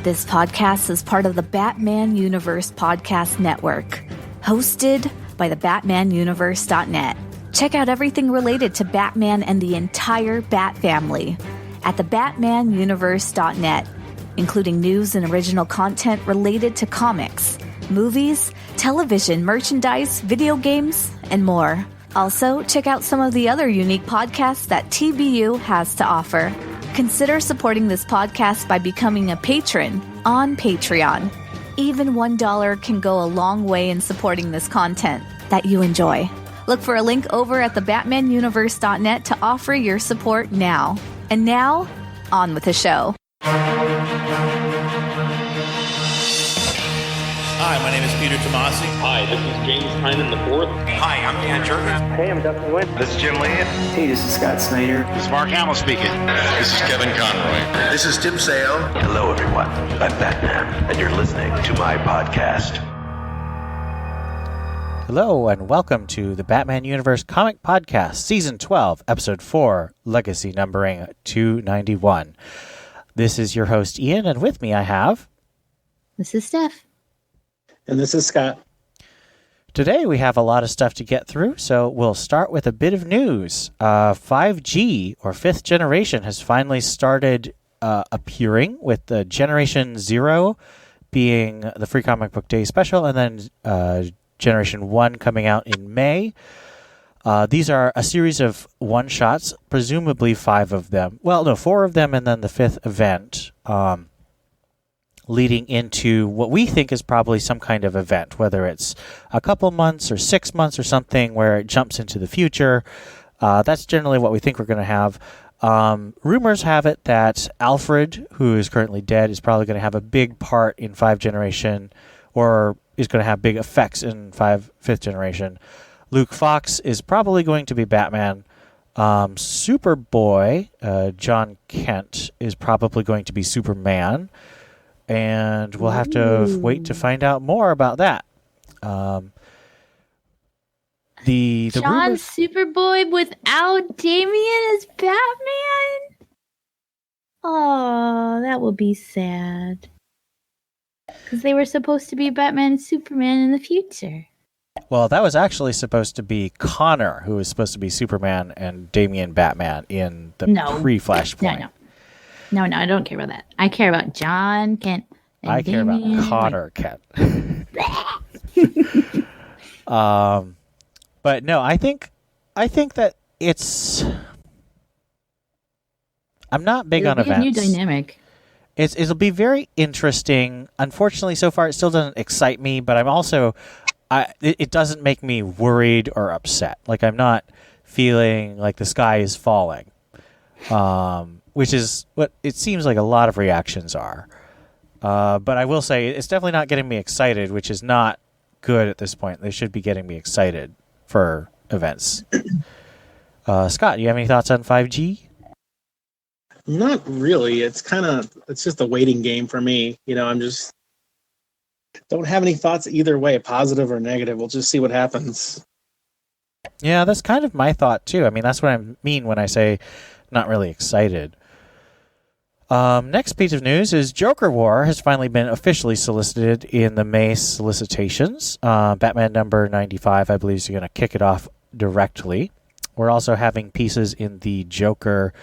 This podcast is part of the Batman Universe Podcast Network, hosted by the BatmanUniverse.net. Check out everything related to Batman and the entire Bat family at the BatmanUniverse.net, including news and original content related to comics, movies, television, merchandise, video games, and more. Also, check out some of the other unique podcasts that TBU has to offer. Consider supporting this podcast by becoming a patron on Patreon. Even $1 can go a long way in supporting this content that you enjoy. Look for a link over at thebatmanuniverse.net to offer your support now. And now, on with the show. Hi, my name is Peter Tomasi. Hi, this is James Tynion IV. Hi, I'm Dan Jurgens. Hey, I'm Dustin Wynn. This is Jim Lee. Hey, this is Scott Snyder. This is Mark Hamill speaking. This is Kevin Conroy. This is Tim Sale. Hello, everyone. I'm Batman, and you're listening to my podcast. Hello, and welcome to the Batman Universe Comic Podcast, Season 12, Episode 4, Legacy Numbering 291. This is your host, Ian, and with me I have... This is Steph. And this is Scott. Today we have a lot of stuff to get through, so we'll start with a bit of news. 5G, or 5th generation, has finally started appearing, with the Generation 0 being the Free Comic Book Day special, and then Generation 1 coming out in May. These are a series of one-shots, presumably 5 of them. Well, no, 4 of them, and then the 5th event, leading into what we think is probably some kind of event, whether it's a couple months or 6 months or something where it jumps into the future. That's generally what we think we're going to have. Rumors have it that Alfred, who is currently dead, is probably going to have a big part in 5th generation, or is going to have big effects in 5th generation. Luke Fox is probably going to be Batman. Superboy, John Kent, is probably going to be Superman. And we'll have to wait to find out more about that. The John rumors... Superboy without Damian as Batman? Oh, that will be sad. Because they were supposed to be Batman and Superman in the future. Well, that was actually supposed to be Connor, who was supposed to be Superman and Damian Batman in the pre-Flashpoint. No, I don't care about that. I care about John Kent. And I care about Connor Kent. But no, I think that it's... I'm not big on events. It'll be a new dynamic. It'll be very interesting. Unfortunately, so far, it still doesn't excite me, but I'm also... it doesn't make me worried or upset. Like, I'm not feeling like the sky is falling. Which is what it seems like a lot of reactions are. But I will say it's definitely not getting me excited, which is not good at this point. They should be getting me excited for events. Scott, do you have any thoughts on 5G? Not really. It's just a waiting game for me. I'm just don't have any thoughts either way, positive or negative. We'll just see what happens. Yeah, that's kind of my thought too. I mean, that's what I mean when I say not really excited. Next piece of news is Joker War has finally been officially solicited in the May solicitations. Batman number 95, I believe, is going to kick it off directly. We're also having pieces in the Joker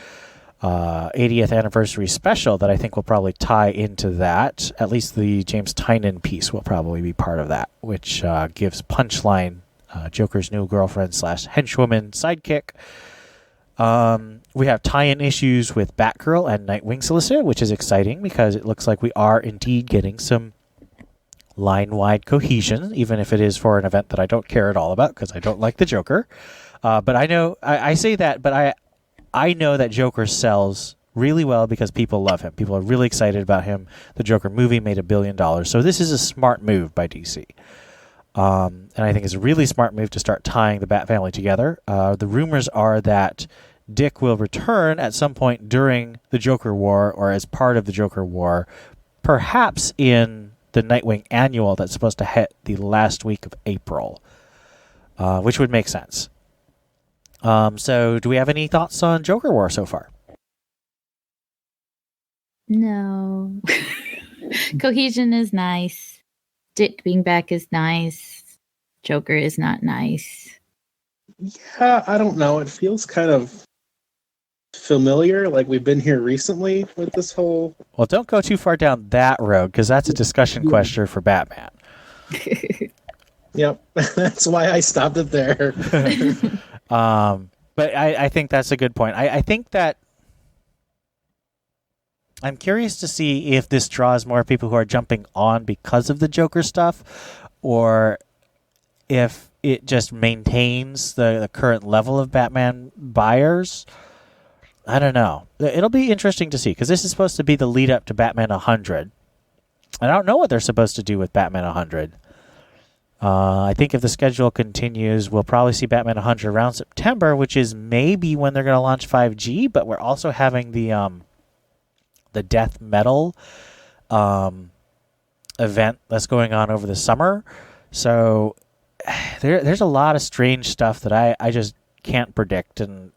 80th anniversary special that I think will probably tie into that. At least the James Tynion piece will probably be part of that, which gives Punchline, Joker's new girlfriend / henchwoman sidekick. We have tie-in issues with Batgirl and Nightwing solicited, which is exciting because it looks like we are indeed getting some line-wide cohesion, even if it is for an event that I don't care at all about because I don't like the Joker. But I know I say that, but I know that Joker sells really well because people love him. People are really excited about him. The Joker movie made $1 billion, so this is a smart move by DC. And I think it's a really smart move to start tying the Bat family together. The rumors are that Dick will return at some point during the Joker War or as part of the Joker War, perhaps in the Nightwing annual that's supposed to hit the last week of April, which would make sense. So do we have any thoughts on Joker War so far? No. Cohesion is nice. Dick being back is nice. Joker is not nice. Yeah, I don't know. It feels kind of familiar, like we've been here recently with this whole... Well, don't go too far down that road, because that's a discussion question for Batman. Yep, that's why I stopped it there. But I think that's a good point. I think that I'm curious to see if this draws more people who are jumping on because of the Joker stuff, or if it just maintains the current level of Batman buyers. I don't know. It'll be interesting to see, because this is supposed to be the lead up to Batman 100. I don't know what they're supposed to do with Batman 100. I think if the schedule continues, we'll probably see Batman 100 around September, which is maybe when they're going to launch 5G, but we're also having the death metal event that's going on over the summer. So there's a lot of strange stuff that I just can't predict. And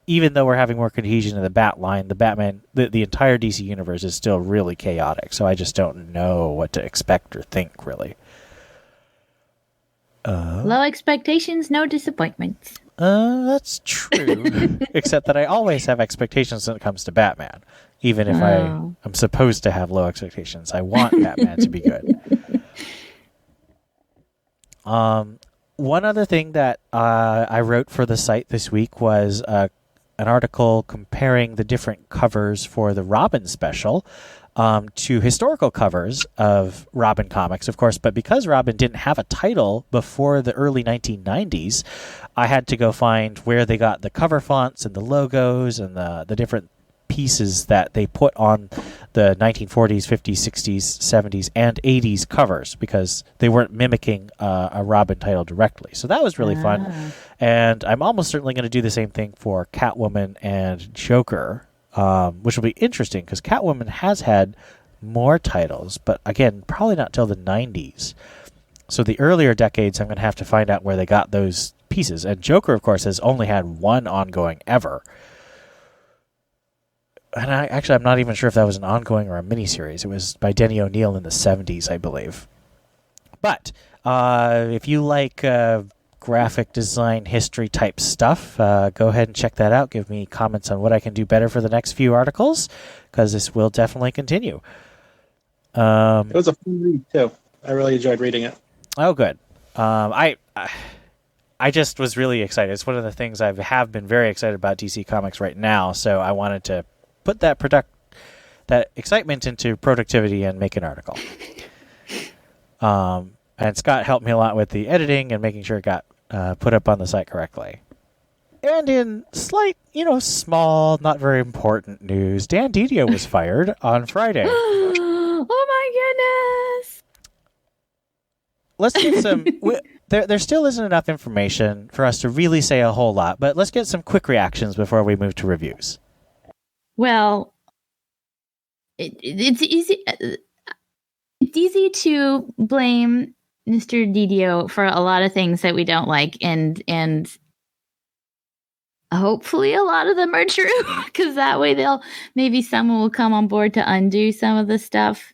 even though we're having more cohesion in the Bat line, the entire DC universe is still really chaotic. So I just don't know what to expect or think, really. Low expectations, no disappointments. That's true. Except that I always have expectations when it comes to Batman. Even if I'm supposed to have low expectations. I want Batman to be good. One other thing that I wrote for the site this week was an article comparing the different covers for the Robin special to historical covers of Robin comics, of course. But because Robin didn't have a title before the early 1990s, I had to go find where they got the cover fonts and the logos and the different pieces that they put on the 1940s, 50s, 60s, 70s, and 80s covers, because they weren't mimicking a Robin title directly. So that was really fun. And I'm almost certainly going to do the same thing for Catwoman and Joker, which will be interesting, because Catwoman has had more titles, but again, probably not till the 90s. So the earlier decades, I'm going to have to find out where they got those pieces. And Joker, of course, has only had one ongoing ever. And I'm not even sure if that was an ongoing or a miniseries. It was by Denny O'Neil in the 70s, I believe. But if you like graphic design history type stuff, go ahead and check that out. Give me comments on what I can do better for the next few articles, because this will definitely continue. It was a fun read, too. I really enjoyed reading it. Oh, good. I just was really excited. It's one of the things I have been very excited about DC Comics right now, so I wanted to put that excitement into productivity and make an article. And Scott helped me a lot with the editing and making sure it got put up on the site correctly. And in slight, small, not very important news, Dan Didio was fired on Friday. Oh my goodness! Let's get some... There still isn't enough information for us to really say a whole lot, but let's get some quick reactions before we move to reviews. Well, it's easy. It's easy to blame Mr. Didio for a lot of things that we don't like, and hopefully a lot of them are true, because that way maybe someone will come on board to undo some of the stuff.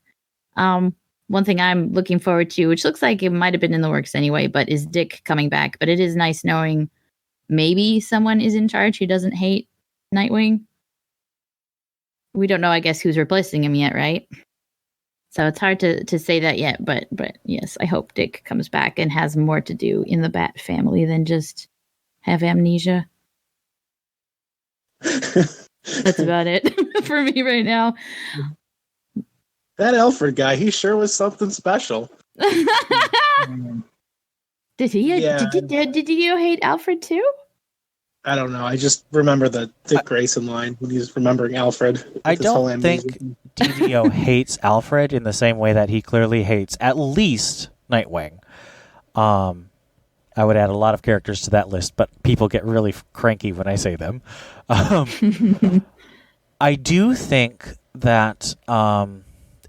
One thing I'm looking forward to, which looks like it might have been in the works anyway, but is Dick coming back. But it is nice knowing maybe someone is in charge who doesn't hate Nightwing. We don't know, I guess, who's replacing him yet, right? So it's hard to say that yet, but yes, I hope Dick comes back and has more to do in the Bat family than just have amnesia. That's about it for me right now. That Alfred guy, he sure was something special. Did you hate Alfred too? I don't know. I just remember the Dick Grayson line when he's remembering Alfred. I don't think Didio hates Alfred in the same way that he clearly hates at least Nightwing. I would add a lot of characters to that list, but people get really cranky when I say them. I do think that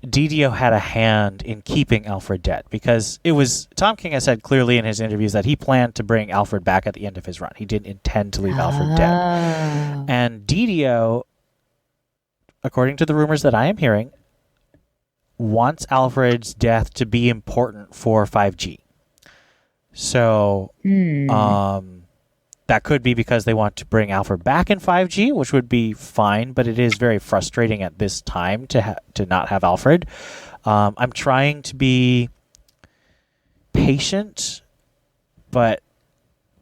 Didio had a hand in keeping Alfred dead, because it was Tom King has said clearly in his interviews that he planned to bring Alfred back at the end of his run. He didn't intend to leave Alfred dead. And Didio, according to the rumors that I am hearing, wants Alfred's death to be important for 5G. So that could be because they want to bring Alfred back in 5G, which would be fine, but it is very frustrating at this time to not have Alfred. I'm trying to be patient, but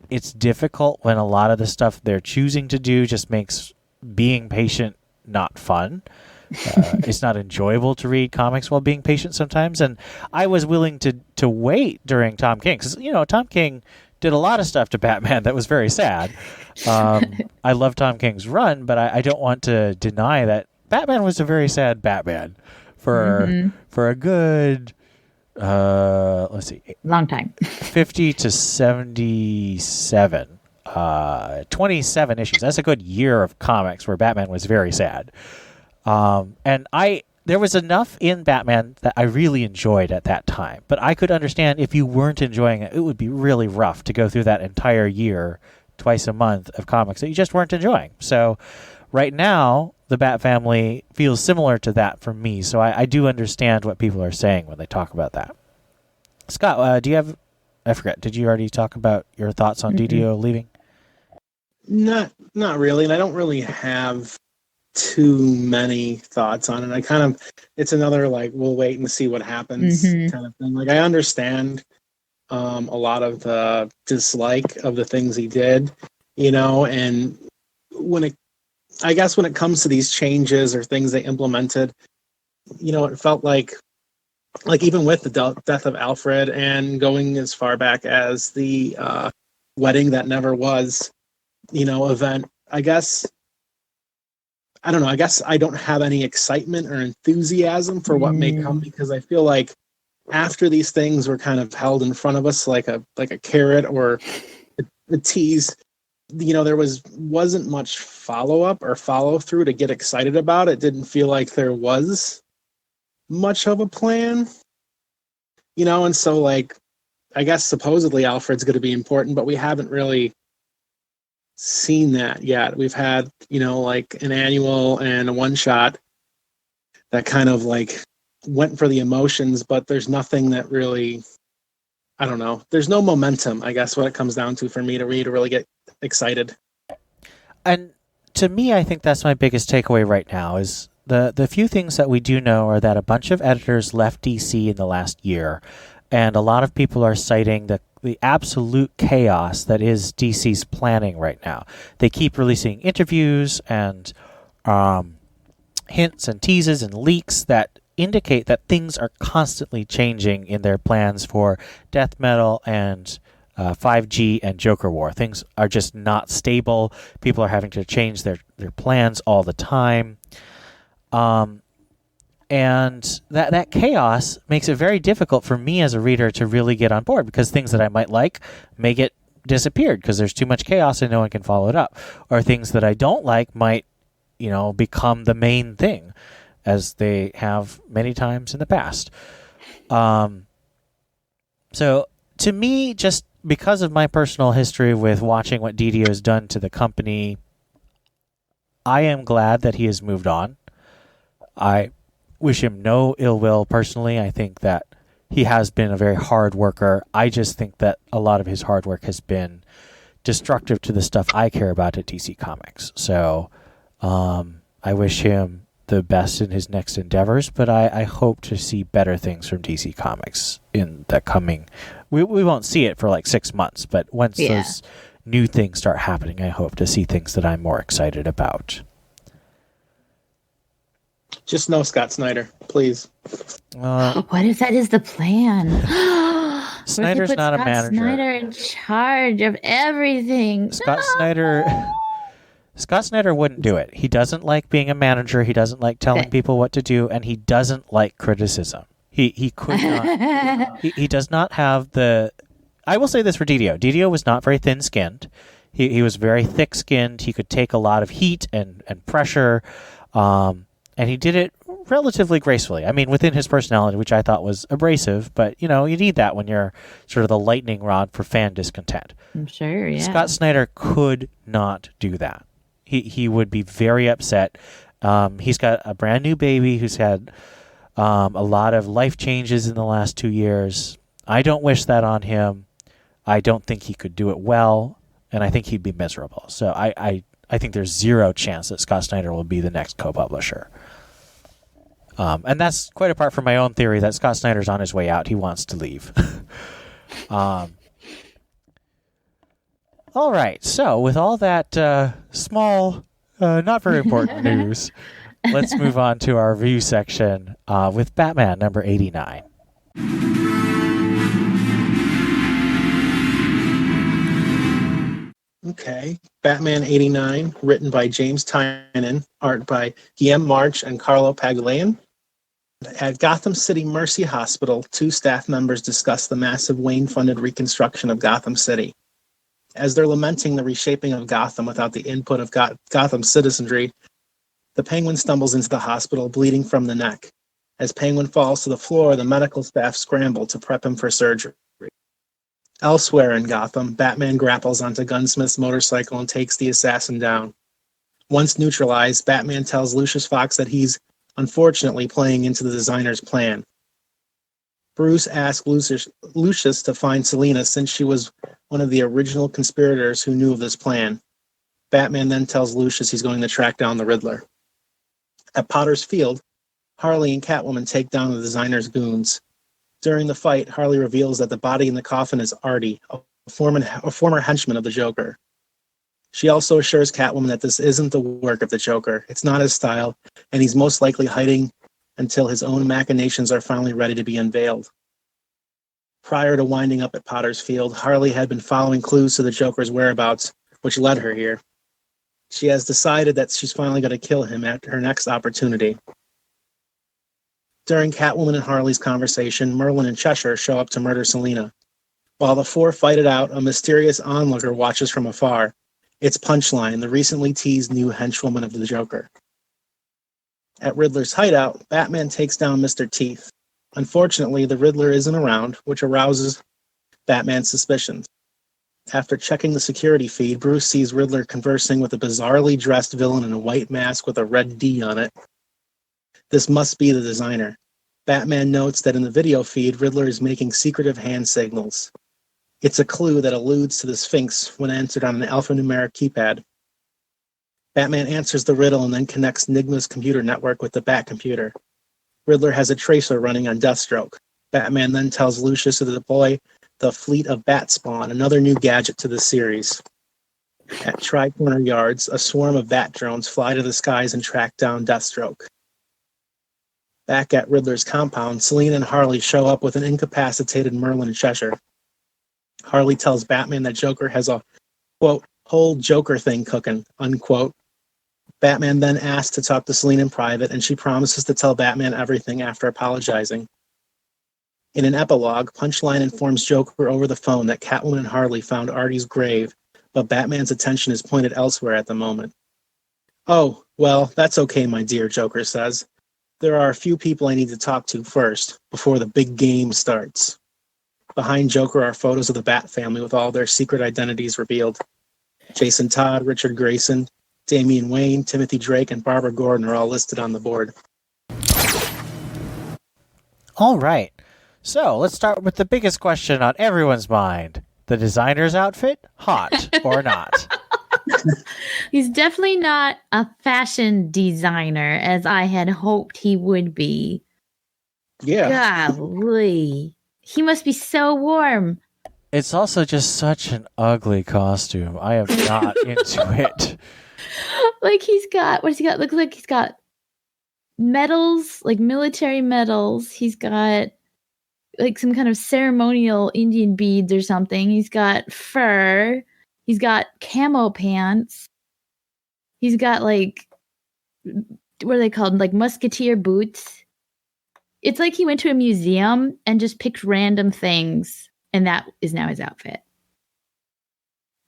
it's difficult when a lot of the stuff they're choosing to do just makes being patient not fun. It's not enjoyable to read comics while being patient sometimes. And I was willing to wait during Tom King because, Tom King did a lot of stuff to Batman that was very sad. I love Tom King's run, but I don't want to deny that Batman was a very sad Batman for a good, let's see, long time, 50 to 77, 27 issues. That's a good year of comics where Batman was very sad. And there was enough in Batman that I really enjoyed at that time. But I could understand if you weren't enjoying it, it would be really rough to go through that entire year, twice a month of comics that you just weren't enjoying. So right now, the Bat family feels similar to that for me. So I do understand what people are saying when they talk about that. Scott, do you have... I forget. Did you already talk about your thoughts on DDO leaving? Not really. And I don't really have too many thoughts on it. It's another we'll wait and see what happens kind of thing. I understand a lot of the dislike of the things he did, and when it comes to these changes or things they implemented, it felt like even with the death of Alfred and going as far back as the wedding that never was, event, I don't know. I guess I don't have any excitement or enthusiasm for what may come because I feel like after these things were kind of held in front of us like a carrot or a tease, there wasn't much follow-up or follow-through to get excited about. It didn't feel like there was much of a plan, and so I guess supposedly Alfred's going to be important, but we haven't really seen that yet. We've had an annual and a one shot that kind of went for the emotions, but there's nothing that really, I don't know, there's no momentum, I guess, what it comes down to for me to read to really get excited. And to me, I think that's my biggest takeaway right now is the few things that we do know are that a bunch of editors left DC in the last year, and a lot of people are citing the absolute chaos that is DC's planning right now. They keep releasing interviews and hints and teases and leaks that indicate that things are constantly changing in their plans for Death Metal and 5G and Joker War. Things are just not stable. People are having to change their plans all the time. And that chaos makes it very difficult for me as a reader to really get on board because things that I might like may get disappeared because there's too much chaos and no one can follow it up. Or things that I don't like might, become the main thing as they have many times in the past. So to me, just because of my personal history with watching what DiDio has done to the company, I am glad that he has moved on. I wish him no ill will personally. I think that he has been a very hard worker. I just think that a lot of his hard work has been destructive to the stuff I care about at DC Comics. So I wish him the best in his next endeavors, but I hope to see better things from DC Comics in the coming... We won't see it for 6 months, but once those new things start happening, I hope to see things that I'm more excited about. Just no Scott Snyder, please. What if that is the plan? Snyder's not a manager. Snyder in charge of everything. Scott Snyder wouldn't do it. He doesn't like being a manager. He doesn't like telling people what to do, and he doesn't like criticism. He could not. he does not have the... I will say this for DiDio. DiDio was not very thin-skinned. He was very thick-skinned. He could take a lot of heat and pressure. And he did it relatively gracefully. I mean, within his personality, which I thought was abrasive, but, you need that when you're sort of the lightning rod for fan discontent. I'm sure, yeah. Scott Snyder could not do that. He would be very upset. He's got a brand new baby who's had A lot of life changes in the last 2 years. I don't wish that on him. I don't think he could do it well, and I think he'd be miserable. So I think there's zero chance that Scott Snyder will be the next co-publisher. And that's quite apart from my own theory that Scott Snyder's on his way out. He wants to leave. All right. So with all that small, not very important news, let's move on to our review section with Batman number 89. Okay. Batman 89, written by James Tynion, art by Guillaume March and Carlo Pagulayan. At Gotham City Mercy Hospital, 2 staff members discuss the massive Wayne-funded reconstruction of Gotham City. As they're lamenting the reshaping of Gotham without the input of Gotham citizenry, the Penguin stumbles into the hospital, bleeding from the neck. As Penguin falls to the floor, the medical staff scramble to prep him for surgery. Elsewhere in Gotham, Batman grapples onto Gunsmith's motorcycle and takes the assassin down. Once neutralized, Batman tells Lucius Fox that he's, unfortunately, playing into the designer's plan. Bruce asks Lucius to find Selina since she was one of the original conspirators who knew of this plan. Batman then tells Lucius he's going to track down the Riddler. At Potter's Field, Harley and Catwoman take down the designer's goons. During the fight, Harley reveals that the body in the coffin is Artie, a former henchman of the Joker. She also assures Catwoman that this isn't the work of the Joker. It's not his style, and he's most likely hiding until his own machinations are finally ready to be unveiled. Prior to winding up at Potter's Field, Harley had been following clues to the Joker's whereabouts, which led her here. She has decided that she's finally going to kill him at her next opportunity. During Catwoman and Harley's conversation, Merlin and Cheshire show up to murder Selina. While the 4 fight it out, a mysterious onlooker watches from afar. It's Punchline, the recently teased new henchwoman of the Joker. At Riddler's hideout, Batman takes down Mr. Teeth. Unfortunately, the Riddler isn't around, which arouses Batman's suspicions. After checking the security feed, Bruce sees Riddler conversing with a bizarrely dressed villain in a white mask with a red D on it. This must be the designer. Batman notes that in the video feed, Riddler is making secretive hand signals. It's a clue that alludes to the Sphinx when entered on an alphanumeric keypad. Batman answers the riddle and then connects Nigma's computer network with the Bat computer. Riddler has a tracer running on Deathstroke. Batman then tells Lucius to deploy the fleet of Bat Spawn, another new gadget to the series. At Tri-Corner Yards, a swarm of Bat drones fly to the skies and track down Deathstroke. Back at Riddler's compound, Selina and Harley show up with an incapacitated Merlin and Cheshire. Harley tells Batman that Joker has a, quote, whole Joker thing cooking, unquote. Batman then asks to talk to Selina in private, and she promises to tell Batman everything after apologizing. In an epilogue, Punchline informs Joker over the phone that Catwoman and Harley found Artie's grave, but Batman's attention is pointed elsewhere at the moment. Oh, well, that's okay, my dear, Joker says. There are a few people I need to talk to first, before the big game starts. Behind Joker are photos of the Bat family with all their secret identities revealed. Jason Todd, Richard Grayson, Damian Wayne, Timothy Drake, and Barbara Gordon are all listed on the board. All right. So let's start with the biggest question on everyone's mind. The designer's outfit, hot or not? He's definitely not a fashion designer as I had hoped he would be. Yeah. Golly. He must be so warm. It's also just such an ugly costume. I am not into it. Like he's got, what does he got? Looks like he's got medals, like military medals. He's got like some kind of ceremonial Indian beads or something. He's got fur. He's got camo pants. He's got like, what are they called? Like musketeer boots. It's like he went to a museum and just picked random things, and that is now his outfit.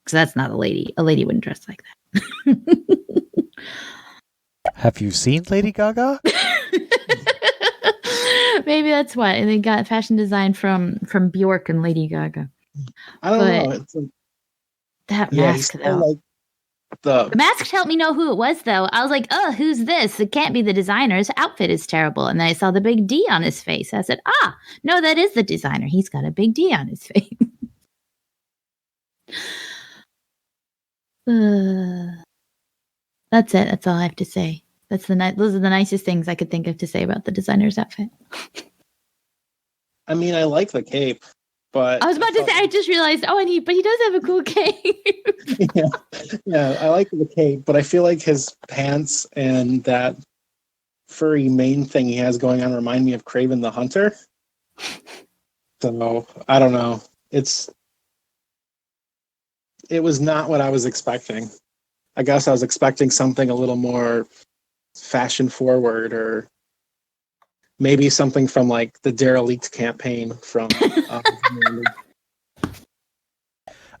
Because that's not a lady. A lady wouldn't dress like that. Have you seen Lady Gaga? Maybe that's what. And they got fashion design from Bjork and Lady Gaga. I don't know. It's that mask, though. The mask helped me know who it was, though. I was like, oh, who's this? It can't be the designer. His outfit is terrible. And then I saw the big D on his face. I said, no, that is the designer. He's got a big D on his face. That's it. That's all I have to say. Those are the nicest things I could think of to say about the designer's outfit. I mean, I like the cape, but I was about to say, I just realized, but he does have a cool cape. yeah, I like the cape, but I feel like his pants and that furry mane thing he has going on remind me of Kraven the Hunter. So, I don't know. It was not what I was expecting. I guess I was expecting something a little more fashion forward, or maybe something from like the Derelict campaign from.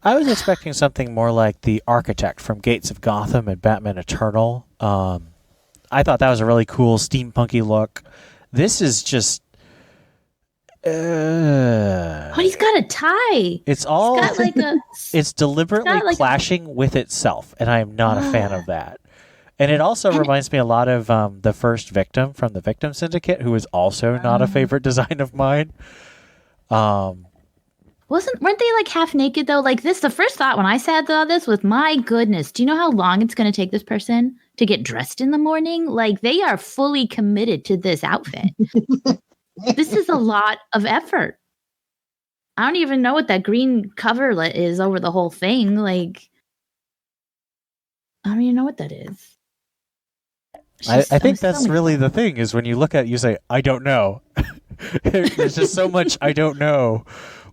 I was expecting something more like the Architect from Gates of Gotham and Batman Eternal. I thought that was a really cool steampunky look. This is just. He's got a tie. It's all. He's got like it's deliberately clashing with itself, and I am not a fan of that. And it also reminds me a lot of the first victim from the Victim Syndicate, who was also not a favorite design of mine. Weren't they like half naked though? Like this, the first thought when I saw this was, my goodness, do you know how long it's going to take this person to get dressed in the morning? Like they are fully committed to this outfit. This is a lot of effort. I don't even know what that green coverlet is over the whole thing. Like, I don't even know what that is. I think that's really the thing, is when you look at it, you say, I don't know. There's just so much I don't know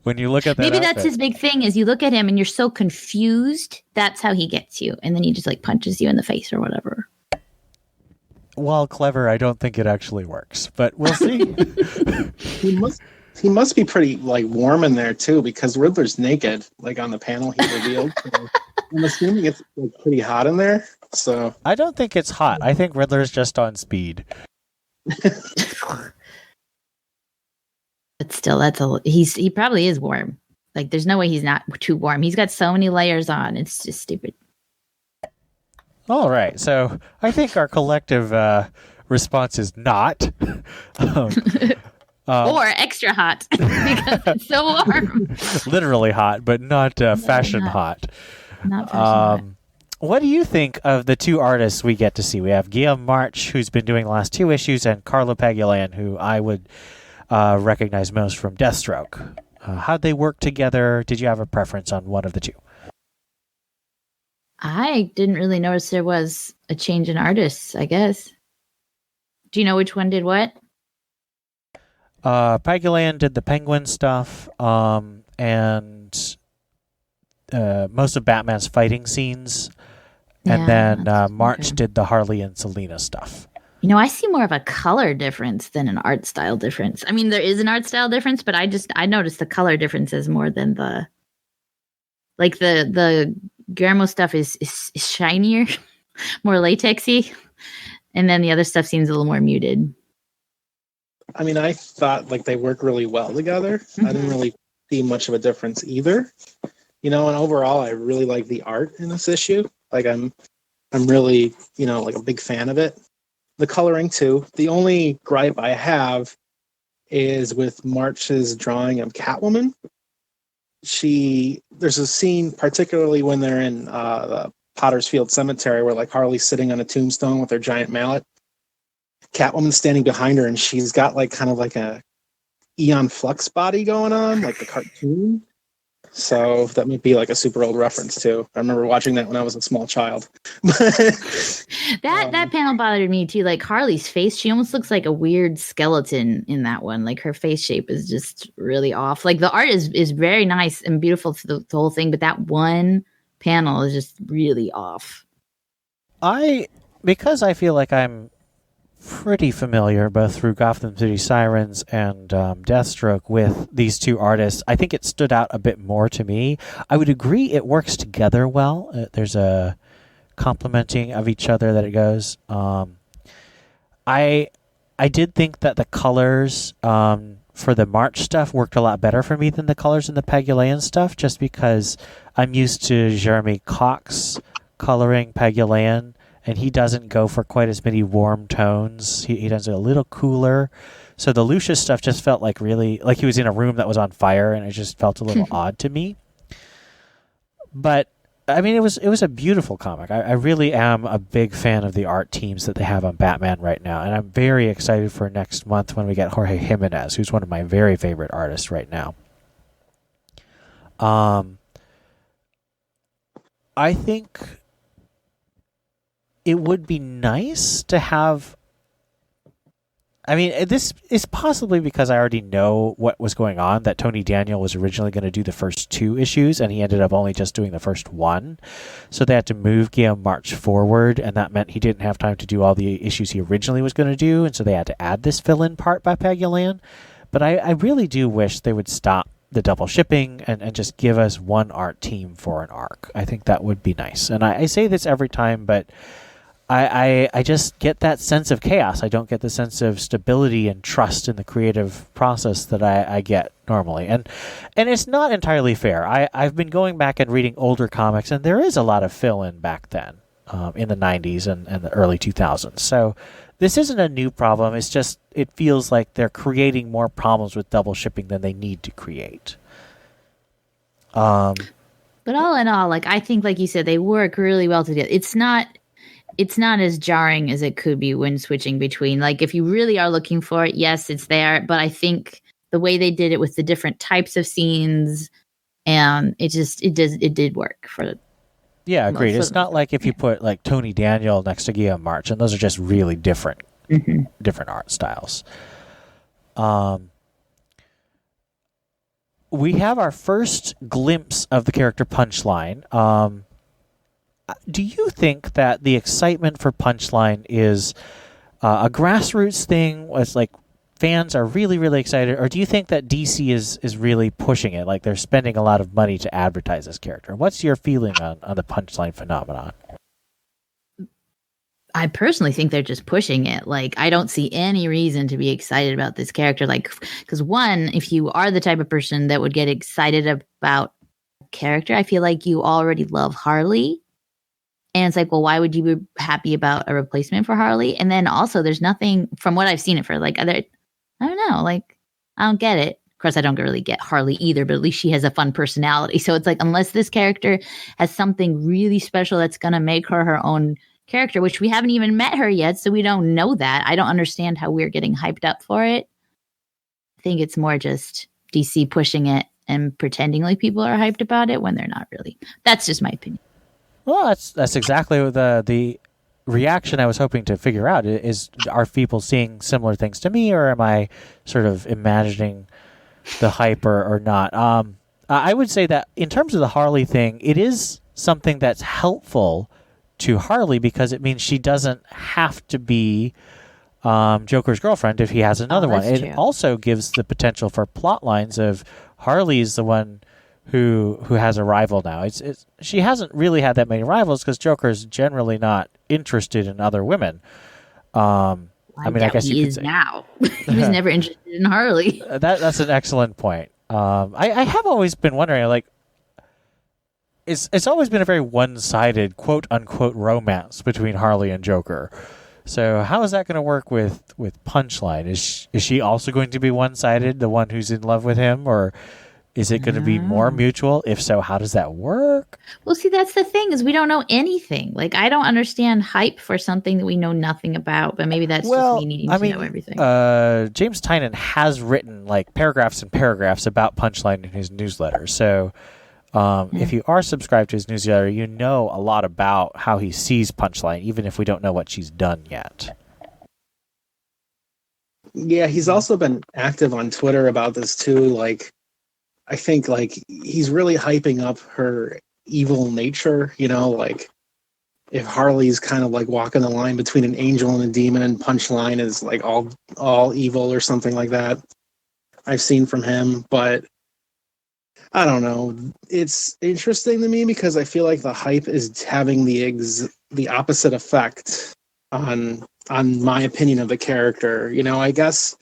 when you look at that. Maybe outfit. That's his big thing, is you look at him and you're so confused. That's how he gets you. And then he just like punches you in the face or whatever. While clever, I don't think it actually works, but we'll see. He must be pretty like warm in there too, because Riddler's naked, like on the panel he revealed. So I'm assuming it's like pretty hot in there. So I don't think it's hot. I think Riddler's just on speed. But still, he probably is warm. Like there's no way he's not too warm. He's got so many layers on. It's just stupid. All right, so I think our collective response is not. Or extra hot, because it's so warm. Literally hot, but not fashion hot. Not fashion hot. What do you think of the two artists we get to see? We have Guillaume March, who's been doing the last two issues, and Carlo Pagulayan, who I would recognize most from Deathstroke. How'd they work together? Did you have a preference on one of the two? I didn't really notice there was a change in artists, I guess. Do you know which one did what? Pagulayan did the Penguin stuff, and most of Batman's fighting scenes. And then March did the Harley and Selina stuff. You know, I see more of a color difference than an art style difference. I mean, there is an art style difference, but I noticed the color differences more than the Guillermo stuff is shinier, more latexy, and then the other stuff seems a little more muted. I mean, I thought like they work really well together. Mm-hmm. I didn't really see much of a difference either. You know, and overall, I really like the art in this issue. Like, I'm really, you know, like a big fan of it. The coloring too. The only gripe I have is with March's drawing of Catwoman. There's a scene, particularly when they're in the Potter's Field Cemetery, where like Harley's sitting on a tombstone with her giant mallet. Catwoman's standing behind her, and she's got like kind of like a Aeon Flux body going on, like the cartoon. So that might be like a super old reference too. I remember watching that when I was a small child. that panel bothered me too. Like Harley's face, she almost looks like a weird skeleton in that one. Like her face shape is just really off. Like the art is very nice and beautiful to the whole thing, but that one panel is just really off. Because I feel like I'm pretty familiar both through Gotham City Sirens and Deathstroke with these two artists, I think it stood out a bit more to me. I would agree it works together well. There's a complementing of each other that it goes. I did think that the colors for the March stuff worked a lot better for me than the colors in the Pagulayan stuff, just because I'm used to Jeremy Cox's coloring Pegulayan, and he doesn't go for quite as many warm tones. He does it a little cooler. So the Lucius stuff just felt like really like he was in a room that was on fire, and it just felt a little odd to me. But I mean, it was a beautiful comic. I really am a big fan of the art teams that they have on Batman right now, and I'm very excited for next month when we get Jorge Jimenez, who's one of my very favorite artists right now. I think it would be nice to have. I mean, this is possibly because I already know what was going on, that Tony Daniel was originally going to do the first 2 issues, and he ended up only just doing the first 1. So they had to move Guillaume March forward, and that meant he didn't have time to do all the issues he originally was going to do, and so they had to add this fill-in part by Pegulayan. But I really do wish they would stop the double shipping and just give us one art team for an arc. I think that would be nice. And I say this every time, but I just get that sense of chaos. I don't get the sense of stability and trust in the creative process that I get normally. And it's not entirely fair. I've been going back and reading older comics, and there is a lot of fill-in back then, in the 90s and the early 2000s. So this isn't a new problem. It's just it feels like they're creating more problems with double shipping than they need to create. But all in all, like I think, like you said, they work really well together. It's not as jarring as it could be when switching between. Like if you really are looking for it, yes, it's there. But I think the way they did it with the different types of scenes, and it did work for. Yeah, agreed. It's not like if you put like Tony Daniel next to Guillaume March, and those are just really different art styles. We have our first glimpse of the character Punchline. Do you think that the excitement for Punchline is a grassroots thing? Was like fans are really, really excited, or do you think that DC is really pushing it? Like they're spending a lot of money to advertise this character. What's your feeling on the Punchline phenomenon? I personally think they're just pushing it. Like, I don't see any reason to be excited about this character. Like, because one, if you are the type of person that would get excited about a character, I feel like you already love Harley. And it's like, well, why would you be happy about a replacement for Harley? And then also, there's nothing from what I've seen it for. Like, I don't know. Like, I don't get it. Of course, I don't really get Harley either, but at least she has a fun personality. So it's like, unless this character has something really special that's going to make her own character, which we haven't even met her yet, so we don't know that. I don't understand how we're getting hyped up for it. I think it's more just DC pushing it and pretending like people are hyped about it when they're not really. That's just my opinion. Well, that's exactly the reaction I was hoping to figure out. Is are people seeing similar things to me, or am I sort of imagining the hype or not? I would say that in terms of the Harley thing, it is something that's helpful to Harley because it means she doesn't have to be Joker's girlfriend if he has another one. It also gives the potential for plot lines of Harley's the one who has a rival now. She hasn't really had that many rivals because Joker's generally not interested in other women. I guess he is now. He was never interested in Harley. That's an excellent point. I have always been wondering, like, it's always been a very one-sided, quote-unquote, romance between Harley and Joker. So how is that going to work with Punchline? Is she also going to be one-sided, the one who's in love with him, or is it going to be more mutual? If so, how does that work? Well, see, that's the thing, is we don't know anything. Like, I don't understand hype for something that we know nothing about, but maybe that's just me needing to know everything. James Tynion has written, like, paragraphs and paragraphs about Punchline in his newsletter. So if you are subscribed to his newsletter, you know a lot about how he sees Punchline, even if we don't know what she's done yet. Yeah, he's also been active on Twitter about this too. Like, I think like he's really hyping up her evil nature, you know, like if Harley's kind of like walking the line between an angel and a demon, and Punchline is like all evil or something like that. I've seen from him, but I don't know. It's interesting to me because I feel like the hype is having the opposite effect on my opinion of the character. You know, I guess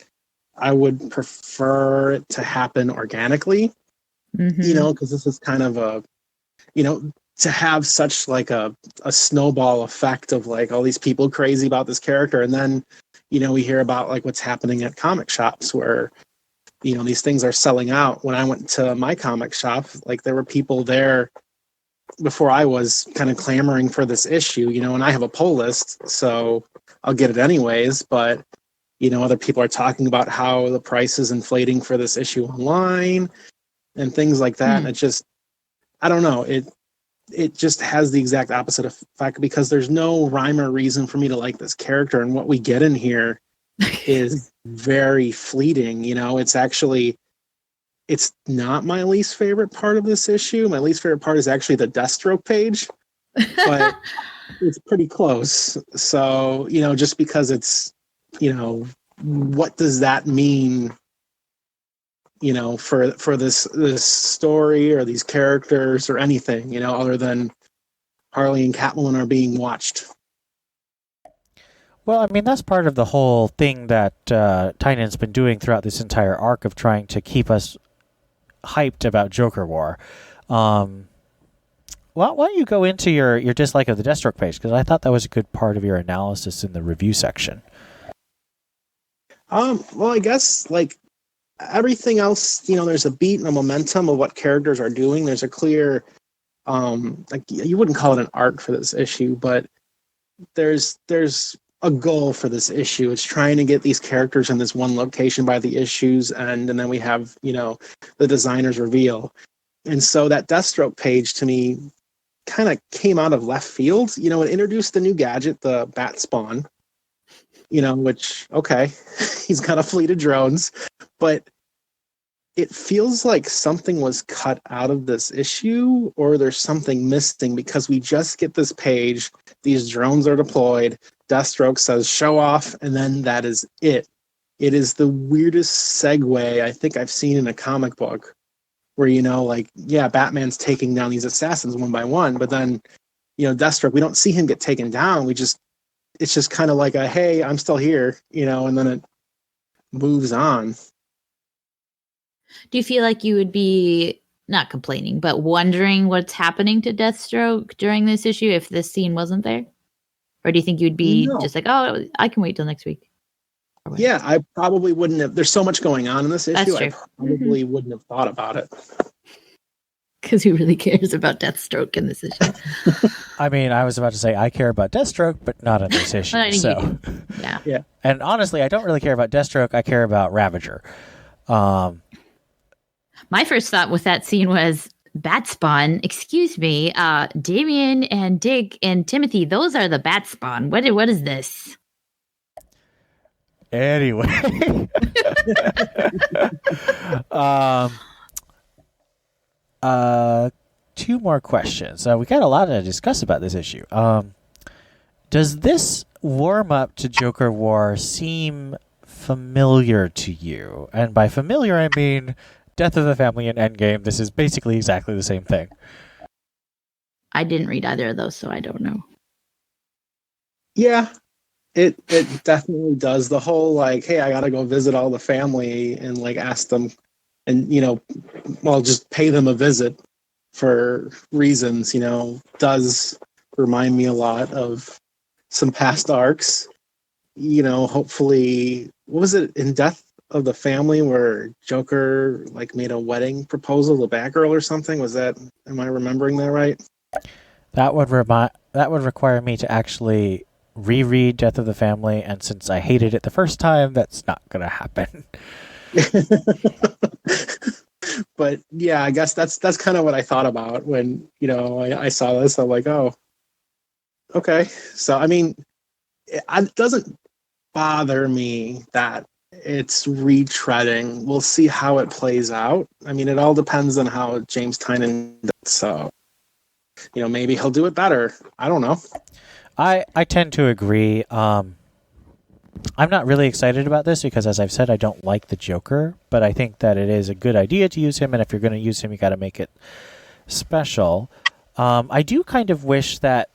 I would prefer it to happen organically, you know, because this is kind of a, you know, to have such like a snowball effect of like all these people crazy about this character. And then, we hear about like what's happening at comic shops where, these things are selling out. When I went to my comic shop, like there were people there before I was kind of clamoring for this issue, and I have a pull list, so I'll get it anyways. But, other people are talking about how the price is inflating for this issue online and things like that. And it just, I don't know. It just has the exact opposite effect because there's no rhyme or reason for me to like this character. And what we get in here is very fleeting. It's not my least favorite part of this issue. My least favorite part is actually the Deathstroke page, but it's pretty close. So, just because it's, what does that mean, for this story or these characters or anything, other than Harley and Catwoman are being watched. Well, I mean, that's part of the whole thing that Tynion's been doing throughout this entire arc of trying to keep us hyped about Joker War. Why don't you go into your dislike of the Deathstroke page? Because I thought that was a good part of your analysis in the review section. Well, I guess, like, everything else, there's a beat and a momentum of what characters are doing. There's a clear, like, you wouldn't call it an arc for this issue, but there's a goal for this issue. It's trying to get these characters in this one location by the issue's end, and then we have, the designer's reveal. And so that Deathstroke page, to me, kind of came out of left field. It introduced the new gadget, the Bat Spawn, which, okay, he's got a fleet of drones, but it feels like something was cut out of this issue, or there's something missing, because we just get this page, these drones are deployed, Deathstroke says show off, and then that is it. It is the weirdest segue I think I've seen in a comic book, where, Batman's taking down these assassins one by one, but then, Deathstroke, we don't see him get taken down. It's just kind of like a, hey, I'm still here, and then it moves on. Do you feel like you would be not complaining, but wondering what's happening to Deathstroke during this issue if this scene wasn't there? Or do you think you'd be just like, oh, I can wait till next week? Yeah, I probably wouldn't have. There's so much going on in this issue. I probably wouldn't have thought about it. Because who really cares about Deathstroke in this issue? I mean, I was about to say I care about Deathstroke, but not in this issue. So, yeah. And honestly, I don't really care about Deathstroke. I care about Ravager. My first thought with that scene was, Bat Spawn, excuse me, Damien and Dick and Timothy, those are the Bat Spawn. What is this? Anyway. Two more questions. We got a lot to discuss about this issue. Does this warm up to Joker War seem familiar to you? And by familiar, I mean Death of the Family and Endgame. This is basically exactly the same thing. I didn't read either of those, so I don't know. Yeah, it definitely does. The whole, like, hey, I gotta go visit all the family and, like, ask them and, just pay them a visit for reasons, does remind me a lot of some past arcs. Hopefully, what was it in Death of the Family where Joker, like, made a wedding proposal to Batgirl or something? Am I remembering that right? That would require me to actually reread Death of the Family, and since I hated it the first time, that's not going to happen. But yeah, I guess that's kind of what I thought about when, I saw this. I'm like, oh, okay. So, I mean, it doesn't bother me that it's retreading. We'll see how it plays out. I mean, it all depends on how James Tynion does. So, maybe he'll do it better. I don't know. I tend to agree. I'm not really excited about this because, as I've said, I don't like the Joker, but I think that it is a good idea to use him, and if you're going to use him, you got to make it special. I do kind of wish that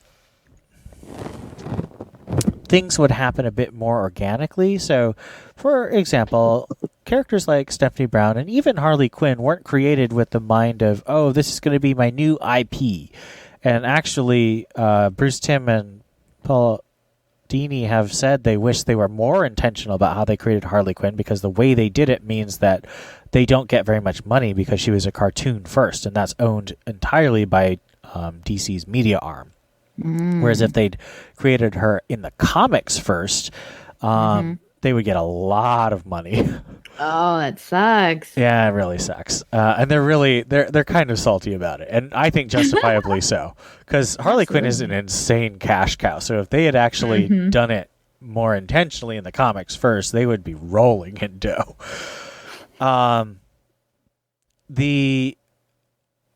things would happen a bit more organically. So, for example, characters like Stephanie Brown and even Harley Quinn weren't created with the mind of, oh, this is going to be my new IP. And actually, Bruce Timm and Paul Dini have said they wish they were more intentional about how they created Harley Quinn, because the way they did it means that they don't get very much money because she was a cartoon first, and that's owned entirely by DC's media arm. Whereas if they'd created her in the comics first, they would get a lot of money. Oh, that sucks. Yeah, it really sucks. And they're kind of salty about it. And I think justifiably so. Because Harley Quinn is an insane cash cow. So if they had actually done it more intentionally in the comics first, they would be rolling in dough.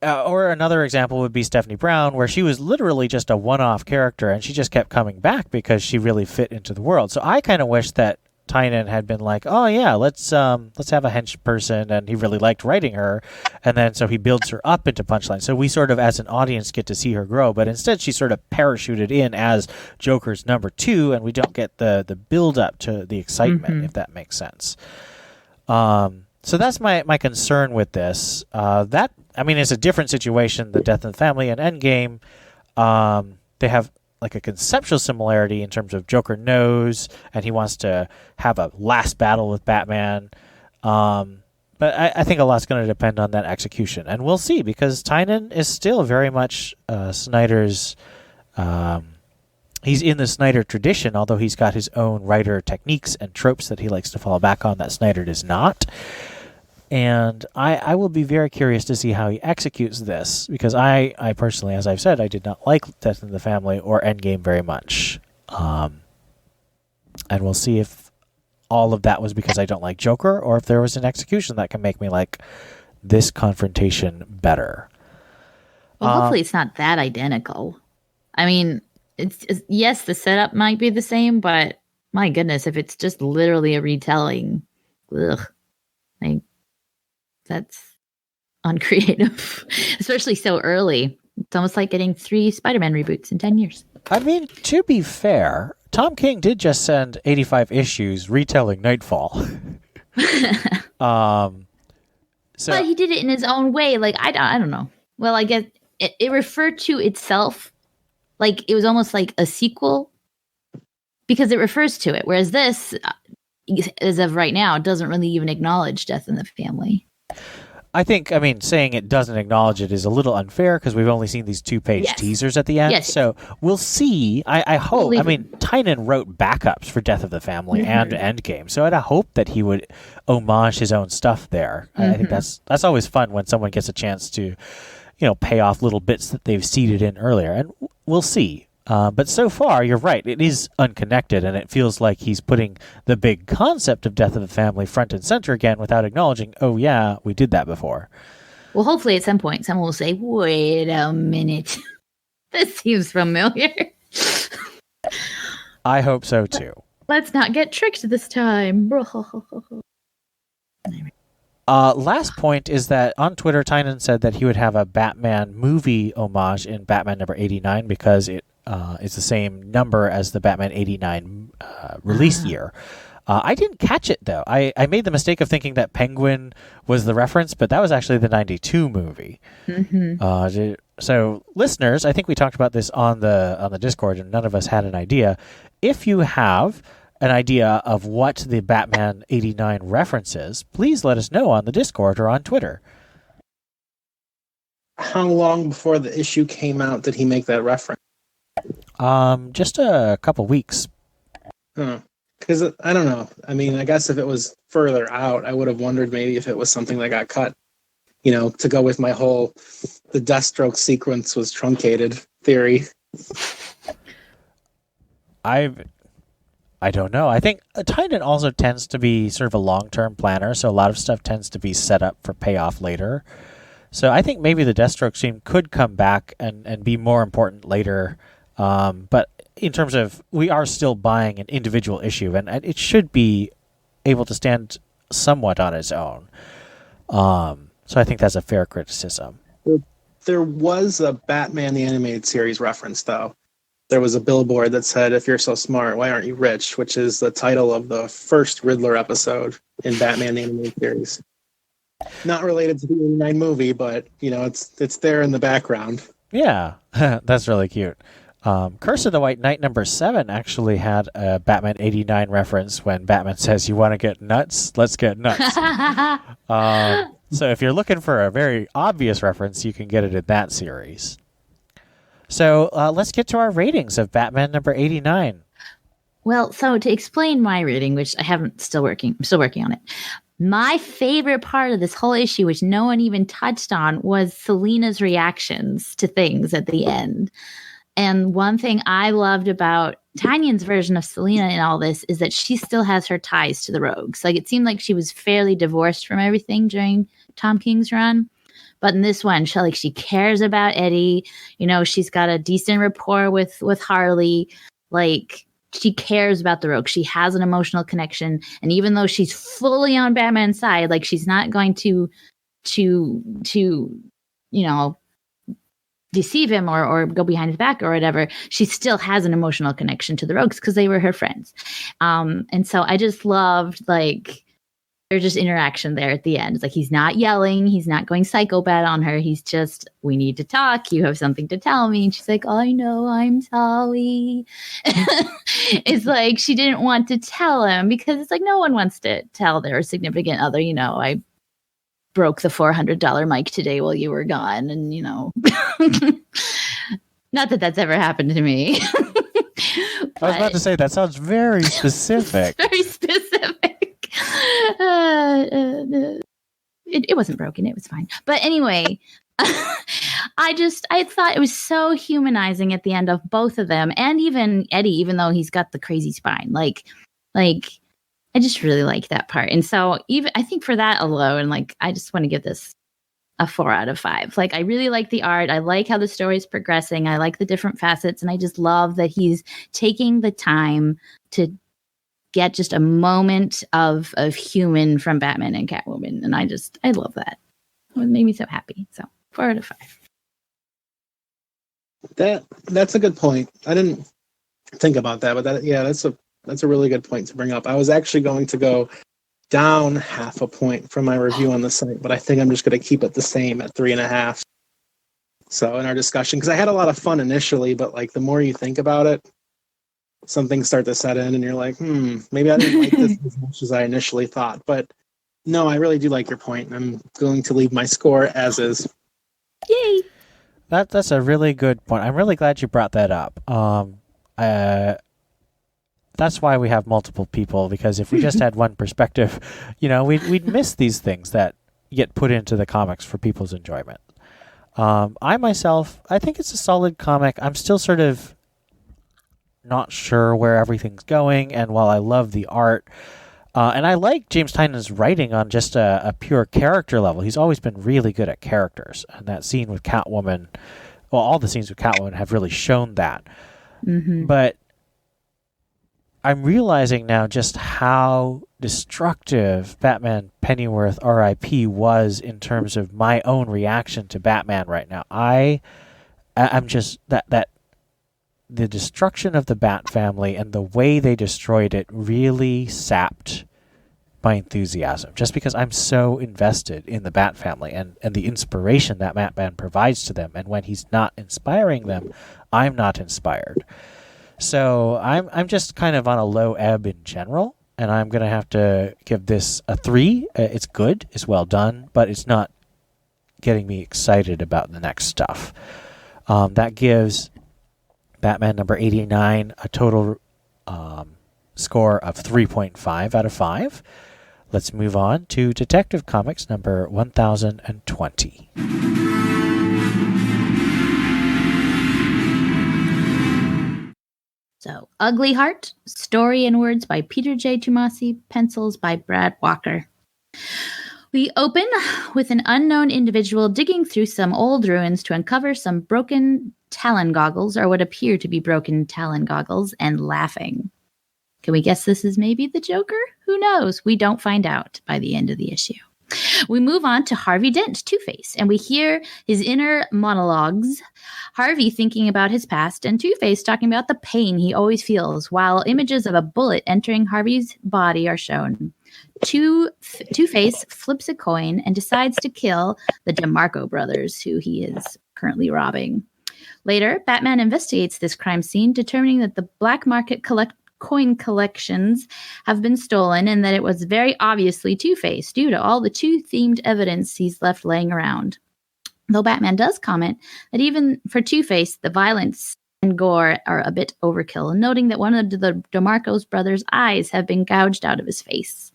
Or another example would be Stephanie Brown, where she was literally just a one-off character, and she just kept coming back because she really fit into the world. So I kind of wish that Tynion had been like, oh yeah, let's have a hench person, and he really liked writing her, and then so he builds her up into Punchline. So we sort of, as an audience, get to see her grow, but instead she sort of parachuted in as Joker's number 2, and we don't get the build up to the excitement, if that makes sense. So that's my concern with this. It's a different situation. The Death in the Family and Endgame, they have like a conceptual similarity in terms of Joker knows, and he wants to have a last battle with Batman. But I think a lot's going to depend on that execution, and we'll see, because Tynion is still very much Snyder's. He's in the Snyder tradition, although he's got his own writer techniques and tropes that he likes to fall back on that Snyder does not. And I will be very curious to see how he executes this, because I personally, as I've said, I did not like Death in the Family or Endgame very much. And we'll see if all of that was because I don't like Joker, or if there was an execution that can make me like this confrontation better. Well, hopefully it's not that identical. I mean, it's yes, the setup might be the same, but my goodness, if it's just literally a retelling, that's uncreative, especially so early. It's almost like getting 3 Spider-Man reboots in 10 years. I mean, to be fair, Tom King did just send 85 issues retelling Nightfall. But he did it in his own way. Like, I don't know. Well, I guess it referred to itself like it was almost like a sequel because it refers to it. Whereas this, as of right now, doesn't really even acknowledge Death in the Family. Saying it doesn't acknowledge it is a little unfair because we've only seen these 2-page teasers at the end. Yes. So we'll see. I hope. Tynion wrote backups for Death of the Family and Endgame, so I'd hope that he would homage his own stuff there. I think that's always fun when someone gets a chance to, pay off little bits that they've seeded in earlier, and we'll see. But so far, you're right. It is unconnected, and it feels like he's putting the big concept of Death of the Family front and center again without acknowledging, oh, yeah, we did that before. Well, hopefully at some point someone will say, wait a minute. This seems familiar. I hope so, too. Let's not get tricked this time. Last point is that on Twitter, Tynion said that he would have a Batman movie homage in Batman number 89 because it is the same number as the Batman 89 release year. I didn't catch it, though. I made the mistake of thinking that Penguin was the reference, but that was actually the 92 movie. So, listeners, I think we talked about this on the Discord, and none of us had an idea. If you have an idea of what the Batman 89 references, please let us know on the Discord or on Twitter. How long before the issue came out did he make that reference? Just a couple weeks. Because I don't know. I mean, I guess if it was further out, I would have wondered maybe if it was something that got cut. To go with my whole the Deathstroke sequence was truncated theory. I don't know. I think Tynion also tends to be sort of a long-term planner, so a lot of stuff tends to be set up for payoff later. So I think maybe the Deathstroke scene could come back and be more important later. But in terms of, we are still buying an individual issue, and it should be able to stand somewhat on its own. So I think that's a fair criticism. There was a Batman the Animated Series reference, though. There was a billboard that said, "If you're so smart, why aren't you rich?" which is the title of the first Riddler episode in Batman the Animated Series. Not related to the 89 movie, but, it's there in the background. Yeah, that's really cute. Curse of the White Knight #7 actually had a Batman 89 reference when Batman says, "You want to get nuts? Let's get nuts." So if you're looking for a very obvious reference, you can get it in that series. So let's get to our ratings of Batman #89. Well, so to explain my rating, which I'm still working on it. My favorite part of this whole issue, which no one even touched on, was Selina's reactions to things at the end. And one thing I loved about Tynion's version of Selina in all this is that she still has her ties to the Rogues. Like, it seemed like she was fairly divorced from everything during Tom King's run. But in this one, she cares about Eddie. You know, she's got a decent rapport with Harley. Like, she cares about the Rogue. She has an emotional connection. And even though she's fully on Batman's side, like, she's not going to deceive him or go behind his back or whatever. She still has an emotional connection to the Rogues because they were her friends. And so I just loved, like, their just interaction there at the end. It's like, he's not yelling. He's not going psychopath on her. He's just, we need to talk. You have something to tell me. And she's like, I know, I'm sorry. It's like, she didn't want to tell him because it's like, no one wants to tell their significant other, I broke the $400 mic today while you were gone. And, not that that's ever happened to me. I was about to say, that sounds very specific. Very specific. It wasn't broken. It was fine. But anyway, I thought it was so humanizing at the end of both of them, and even Eddie, even though he's got the crazy spine. Like I just really like that part. And so even I think for that alone, like, I just want to give this a 4 out of 5. Like, I really like the art. I like how the story is progressing. I like the different facets. And I just love that he's taking the time to get just a moment of human from Batman and Catwoman. And I love that. It made me so happy. So 4 out of 5. That's a good point. I didn't think about that, but that's a really good point to bring up. I was actually going to go down half a point from my review on the site, but I think I'm just going to keep it the same at 3.5. So in our discussion, because I had a lot of fun initially, but like, the more you think about it, some things start to set in and you're like, maybe I didn't like this as much as I initially thought. But no, I really do like your point. I'm going to leave my score as is. Yay! That's a really good point. I'm really glad you brought that up. That's why we have multiple people, because if we just had one perspective, we'd miss these things that get put into the comics for people's enjoyment. I think it's a solid comic. I'm still sort of not sure where everything's going, and while I love the art, and I like James Tynion's writing on just a pure character level, he's always been really good at characters, and that scene with Catwoman, well, all the scenes with Catwoman have really shown that. Mm-hmm. But I'm realizing now just how destructive Batman Pennyworth R.I.P. was in terms of my own reaction to Batman right now. I'm just that the destruction of the Bat family and the way they destroyed it really sapped my enthusiasm, just because I'm so invested in the Bat family and the inspiration that Batman provides to them. And when he's not inspiring them, I'm not inspired. So I'm just kind of on a low ebb in general, and I'm going to have to give this a 3. It's good, it's well done, but it's not getting me excited about the next stuff. That gives Batman #89 a total score of 3.5 out of 5. Let's move on to Detective Comics number 1020. So, Ugly Heart, story and words by Peter J. Tomasi, pencils by Brad Walker. We open with an unknown individual digging through some old ruins to uncover some broken Talon goggles, or what appear to be broken Talon goggles, and laughing. Can we guess this is maybe the Joker? Who knows? We don't find out by the end of the issue. We move on to Harvey Dent, Two-Face, and we hear his inner monologues. Harvey thinking about his past, and Two-Face talking about the pain he always feels, while images of a bullet entering Harvey's body are shown. Two-Face flips a coin and decides to kill the DeMarco brothers, who he is currently robbing. Later, Batman investigates this crime scene, determining that the black market coin collections have been stolen and that it was very obviously Two-Face due to all the two-themed evidence he's left laying around. Though Batman does comment that even for Two-Face, the violence and gore are a bit overkill, noting that one of the DeMarco's brothers' eyes have been gouged out of his face.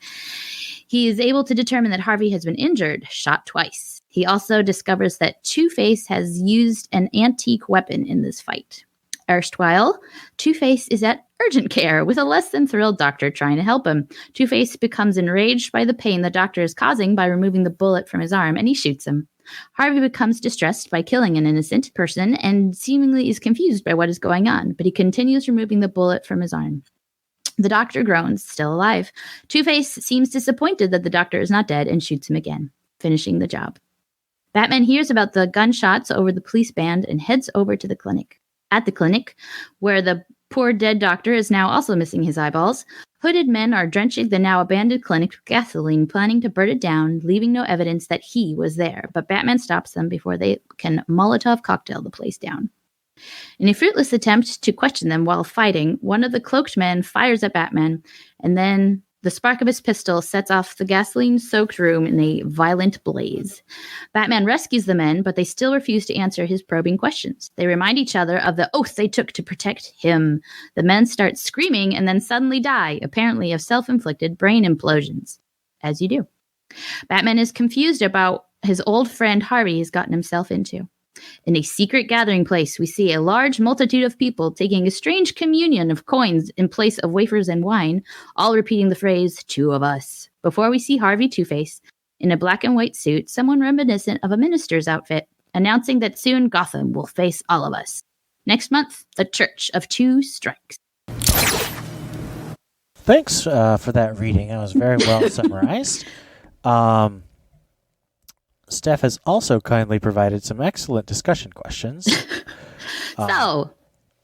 He is able to determine that Harvey has been injured, shot twice. He also discovers that Two-Face has used an antique weapon in this fight. Erstwhile, Two-Face is at urgent care with a less than thrilled doctor trying to help him. Two-Face becomes enraged by the pain the doctor is causing by removing the bullet from his arm, and he shoots him. Harvey becomes distressed by killing an innocent person and seemingly is confused by what is going on, but he continues removing the bullet from his arm. The doctor groans, still alive. Two-Face seems disappointed that the doctor is not dead and shoots him again, finishing the job. Batman hears about the gunshots over the police band and heads over to the clinic. At the clinic, where the poor dead doctor is now also missing his eyeballs, hooded men are drenching the now abandoned clinic with gasoline, planning to burn it down, leaving no evidence that he was there. But Batman stops them before they can Molotov cocktail the place down. In a fruitless attempt to question them while fighting, one of the cloaked men fires at Batman, and then the spark of his pistol sets off the gasoline-soaked room in a violent blaze. Batman rescues the men, but they still refuse to answer his probing questions. They remind each other of the oath they took to protect him. The men start screaming and then suddenly die, apparently of self-inflicted brain implosions. As you do. Batman is confused about his old friend Harvey has gotten himself into. In a secret gathering place, we see a large multitude of people taking a strange communion of coins in place of wafers and wine, all repeating the phrase, "two of us." Before we see Harvey Two-Face, in a black and white suit, someone reminiscent of a minister's outfit, announcing that soon Gotham will face all of us. Next month, the Church of Two Strikes. Thanks for that reading. That was very well summarized. Steph has also kindly provided some excellent discussion questions. So,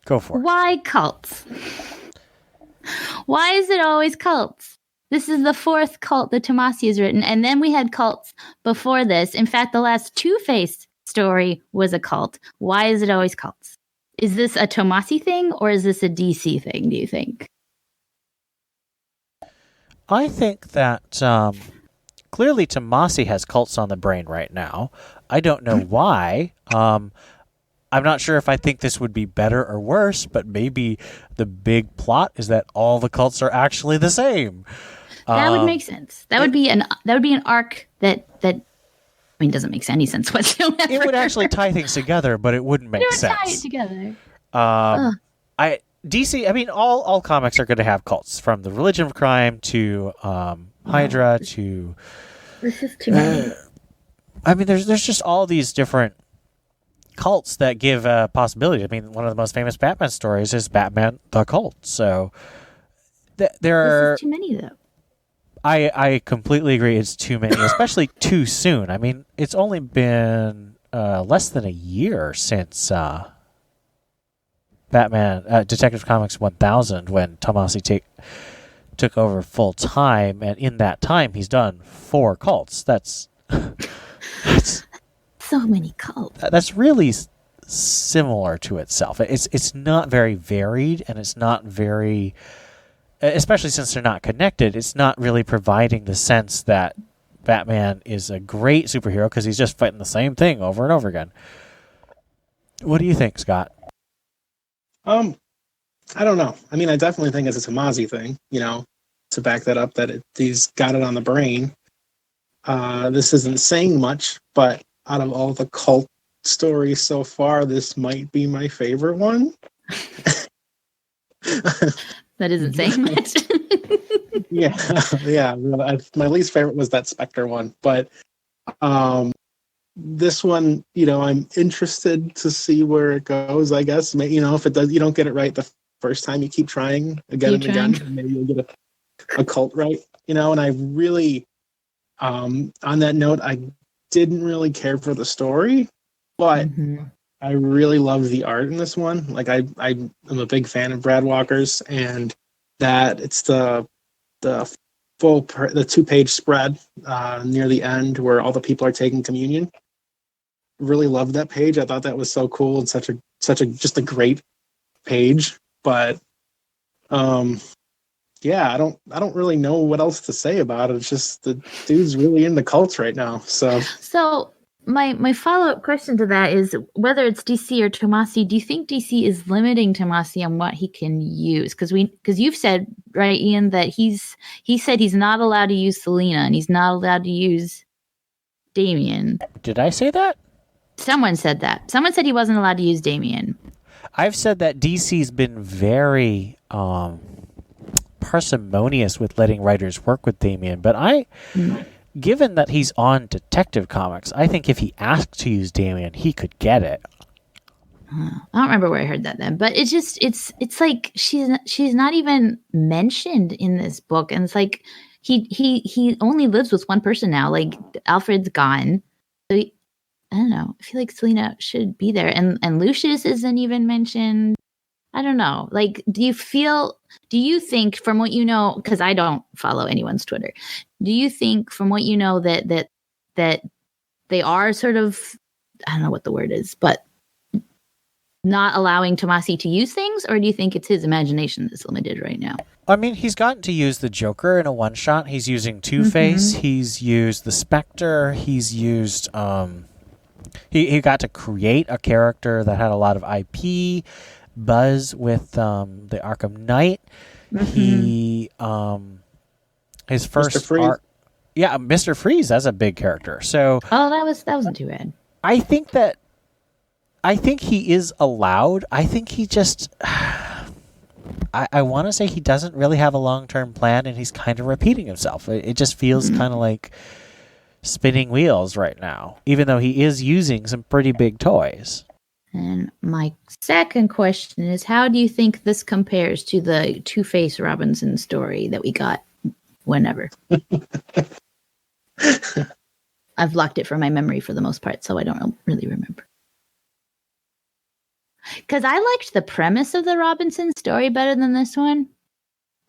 go for it. Why cults? Why is it always cults? This is the fourth cult that Tomasi has written, and then we had cults before this. In fact, the last Two-Face story was a cult. Why is it always cults? Is this a Tomasi thing, or is this a DC thing, do you think? I think that clearly Tomasi has cults on the brain right now. I don't know why. I'm not sure if I think this would be better or worse, but maybe the big plot is that all the cults are actually the same. That would make sense. That would be an arc that doesn't make any sense whatsoever. It would actually tie things together, but it wouldn't make sense. Tie it together. DC, I mean, all comics are going to have cults, from the Religion of Crime to Hydra to... This is too many. I mean, there's just all these different cults that give a possibility. I mean, one of the most famous Batman stories is Batman the Cult. So there are... This is too many, though. I completely agree. It's too many, especially too soon. I mean, it's only been less than a year since Batman Detective Comics 1000 when Tomasi took over full time, and in that time he's done 4 cults. That's so many cults. That's really similar to itself. It's not very varied, and it's not very, especially since they're not connected, it's not really providing the sense that Batman is a great superhero because he's just fighting the same thing over and over again. What do you think, Scott? I don't know. I mean, I definitely think it's a Tomasi thing, to back that up, that he's got it on the brain. This isn't saying much, but out of all the cult stories so far, this might be my favorite one. That isn't saying much. Yeah. My least favorite was that Spectre one, but this one, I'm interested to see where it goes. I guess, if it does, you don't get it right the first time, you keep trying again and again, and maybe you'll get a cult right. And I really, on that note, I didn't really care for the story, but I really love the art in this one. Like I'm a big fan of Brad Walker's, and that it's the full 2-page spread near the end where all the people are taking communion. really loved that page. I thought that was so cool and such a just a great page. But yeah, I don't really know what else to say about it. It's just the dude's really into cults right now. So my follow-up question to that is whether it's DC or Tomasi, do you think DC is limiting Tomasi on what he can use? Because you've said, right, Ian, that he said he's not allowed to use Selena and he's not allowed to use Damien. Did I say that? Someone said that. Someone said he wasn't allowed to use Damien. I've said that DC's been very parsimonious with letting writers work with Damien, but given that he's on Detective Comics, I think if he asked to use Damien, he could get it. I don't remember where I heard that then, but it's like she's not even mentioned in this book, and it's like he only lives with one person now. Like Alfred's gone, so I don't know. I feel like Selena should be there, and Lucius isn't even mentioned. I don't know. Like, do you think from what you know, because I don't follow anyone's Twitter, do you think from what you know that they are sort of, I don't know what the word is, but not allowing Tomasi to use things, or do you think it's his imagination that's limited right now? I mean, he's gotten to use the Joker in a one-shot. He's using Two-Face. He's used the Spectre. He's used... He got to create a character that had a lot of IP buzz with the Arkham Knight. He his first Mr. Freeze. Mr. Freeze, that's a big character. So that wasn't too bad. I think he is allowed. I think he just I want to say he doesn't really have a long-term plan, and he's kind of repeating himself. It just feels kind of like spinning wheels right now, even though he is using some pretty big toys. And my second question is, how do you think this compares to the Two-Face Robinson story that we got whenever? I've blocked it from my memory for the most part, so I don't really remember. Because I liked the premise of the Robinson story better than this one.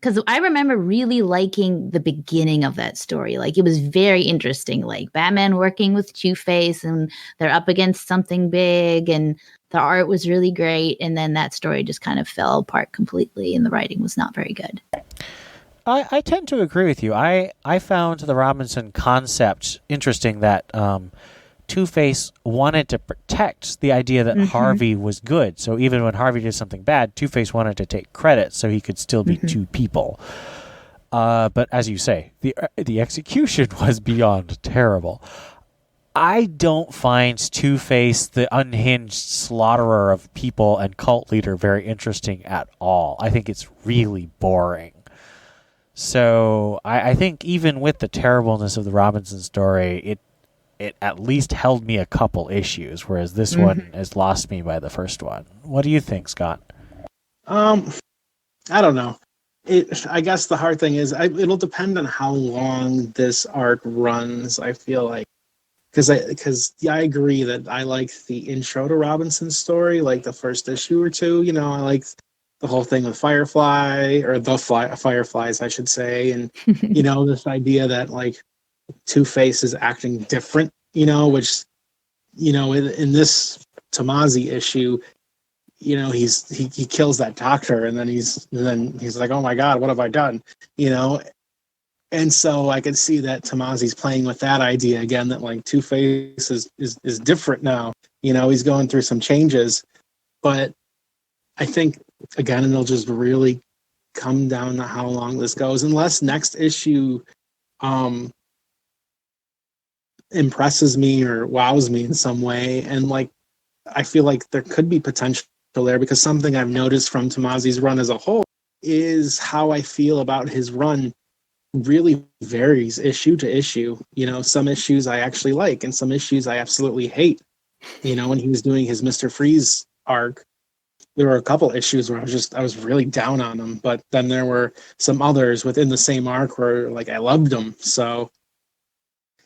Because I remember really liking the beginning of that story. Like, it was very interesting. Like, Batman working with Two-Face, and they're up against something big, and the art was really great. And then that story just kind of fell apart completely, and the writing was not very good. I tend to agree with you. I found the Robinson concept interesting, that Two-Face wanted to protect the idea that Harvey was good. So even when Harvey did something bad, Two-Face wanted to take credit so he could still be two people. But as you say, the execution was beyond terrible. I don't find Two-Face, the unhinged slaughterer of people and cult leader, very interesting at all. I think it's really boring. So I think even with the terribleness of the Robinson story, it at least held me a couple issues, whereas this one has lost me by the first one. What do you think, Scott? I don't know. I guess the hard thing is it'll depend on how long this arc runs. I feel like, because I agree that I like the intro to Robinson's story, like the first issue or two. You know, I like the whole thing with Firefly, or Fireflies, I should say, and you know, this idea that like Two-Face is acting different, you know, which, you know, in this Tomasi issue, you know, he kills that doctor, and then he's like, oh my God, what have I done? You know, and so I could see that Tomasi's playing with that idea again, that like Two-Face is different now. You know, he's going through some changes, but I think again, it'll just really come down to how long this goes, unless next issue impresses me or wows me in some way. And like, I feel like there could be potential there, because something I've noticed from Tomasi's run as a whole is how I feel about his run really varies issue to issue. You know, some issues I actually like, and some issues I absolutely hate. You know, when he was doing his Mr. Freeze arc, there were a couple issues where I was really down on him, but then there were some others within the same arc where like I loved him. So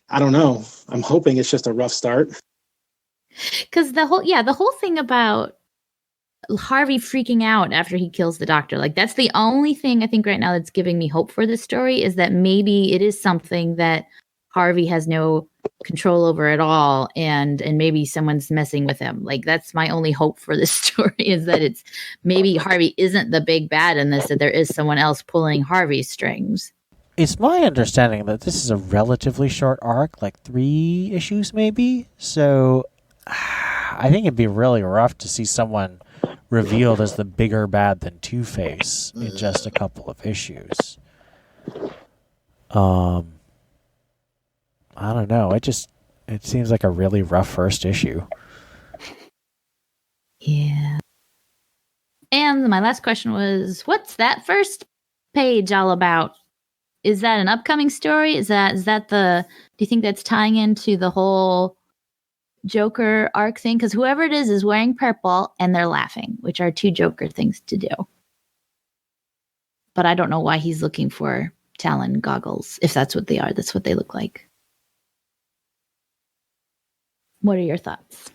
I don't know. I'm hoping it's just a rough start. Because the whole thing about Harvey freaking out after he kills the doctor, like, that's the only thing I think right now that's giving me hope for this story, is that maybe it is something that Harvey has no control over it all, and maybe someone's messing with him. Like, that's my only hope for this story, is that it's maybe Harvey isn't the big bad in this, that there is someone else pulling Harvey's strings. It's my understanding that this is a relatively short arc, like 3 issues maybe. So I think it'd be really rough to see someone revealed as the bigger bad than Two-Face in just a couple of issues. I don't know. It seems like a really rough first issue. Yeah. And my last question was, what's that first page all about? Is that an upcoming story? Is that do you think that's tying into the whole Joker arc thing? Because whoever it is wearing purple and they're laughing, which are 2 Joker things to do. But I don't know why he's looking for Talon goggles, if that's what they are. That's what they look like. What are your thoughts?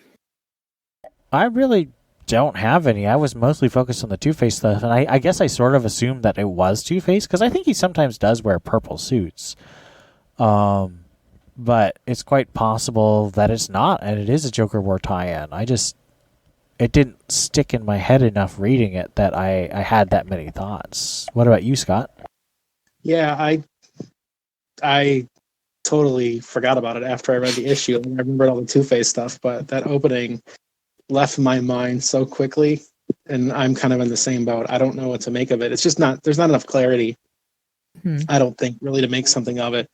I really don't have any. I was mostly focused on the Two-Face stuff, and I guess I sort of assumed that it was Two-Face, because I think he sometimes does wear purple suits. But it's quite possible that it's not, and it is a Joker War tie-in. It didn't stick in my head enough reading it that I had that many thoughts. What about you, Scott? Yeah, I totally forgot about it after I read the issue. I remembered all the Two-Face stuff, but that opening left my mind so quickly, and I'm kind of in the same boat. I don't know what to make of it. It's just there's not enough clarity, I don't think, really, to make something of it.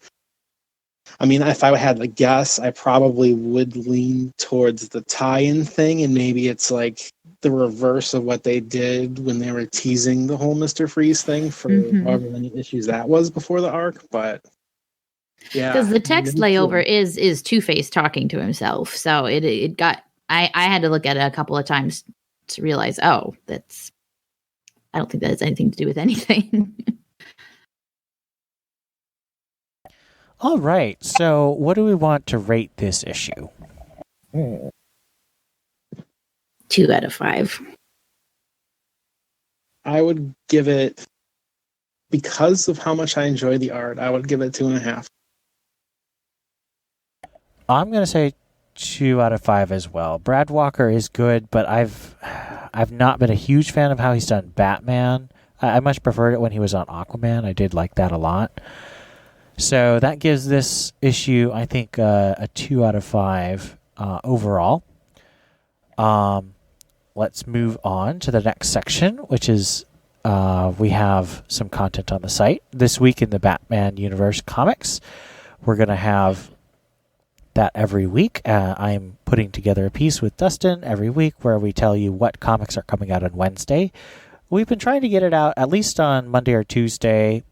I mean, if I had to guess, I probably would lean towards the tie-in thing, and maybe it's like the reverse of what they did when they were teasing the whole Mr. Freeze thing for however many issues that was before the arc. But yeah, because the text layover is Two-Face talking to himself, so it got. I had to look at it a couple of times to realize, I don't think that has anything to do with anything. All right, so what do we want to rate this issue? 2 out of 5. I would give it, because of how much I enjoy the art, I would give it 2.5. I'm going to say 2 out of 5 as well. Brad Walker is good, but I've not been a huge fan of how he's done Batman. I much preferred it when he was on Aquaman. I did like that a lot. So that gives this issue, I think, a 2 out of 5 overall. Let's move on to the next section, which is we have some content on the site. This week in the Batman Universe comics, we're going to have that every week. I'm putting together a piece with Dustin every week where we tell you what comics are coming out on Wednesday. We've been trying to get it out at least on Monday or Tuesday.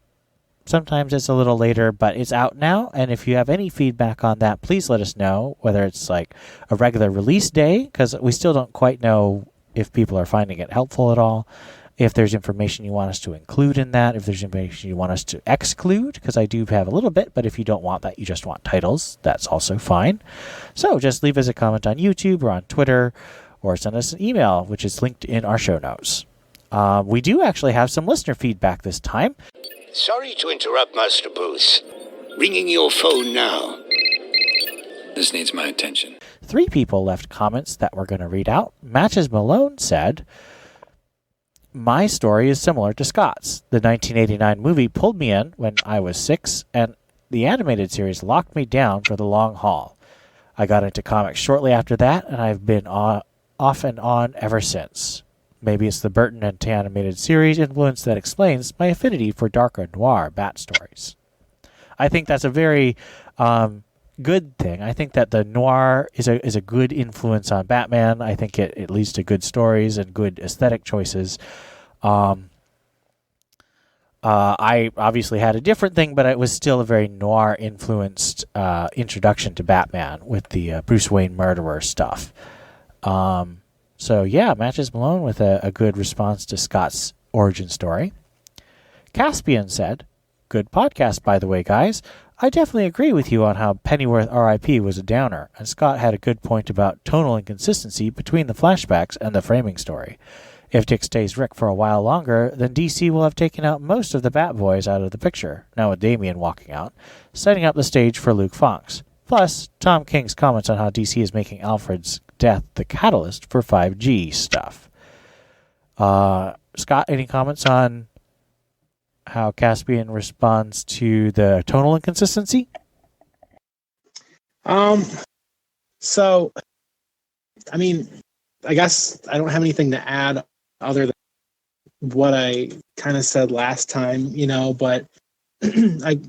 Sometimes it's a little later, but it's out now. And if you have any feedback on that, please let us know, whether it's like a regular release day, because we still don't quite know if people are finding it helpful at all. If there's information you want us to include in that, if there's information you want us to exclude, because I do have a little bit, but if you don't want that, you just want titles, that's also fine. So just leave us a comment on YouTube or on Twitter, or send us an email, which is linked in our show notes. We do actually have some listener feedback this time. Sorry to interrupt, Master Bruce. Ringing your phone now. This needs my attention. 3 people left comments that we're going to read out. Matches Malone said, my story is similar to Scott's. The 1989 movie pulled me in when I was 6, and the animated series locked me down for the long haul. I got into comics shortly after that, and I've been off and on ever since. Maybe it's the Burton and animated series influence that explains my affinity for darker noir bat stories. I think that's a very good thing. I think that the noir is a good influence on Batman. I think it leads to good stories and good aesthetic choices. I obviously had a different thing, but it was still a very noir-influenced introduction to Batman with the Bruce Wayne murderer stuff. So yeah, Matches Malone with a good response to Scott's origin story. Caspian said, good podcast, by the way, guys. I definitely agree with you on how Pennyworth R.I.P. was a downer, and Scott had a good point about tonal inconsistency between the flashbacks and the framing story. If Dick stays Rick for a while longer, then DC will have taken out most of the Bat Boys out of the picture, now with Damian walking out, setting up the stage for Luke Fox. Plus, Tom King's comments on how DC is making Alfred's death the catalyst for 5G stuff. Scott, any comments on how Caspian responds to the tonal inconsistency? So, I mean, I guess I don't have anything to add other than what I kind of said last time, but that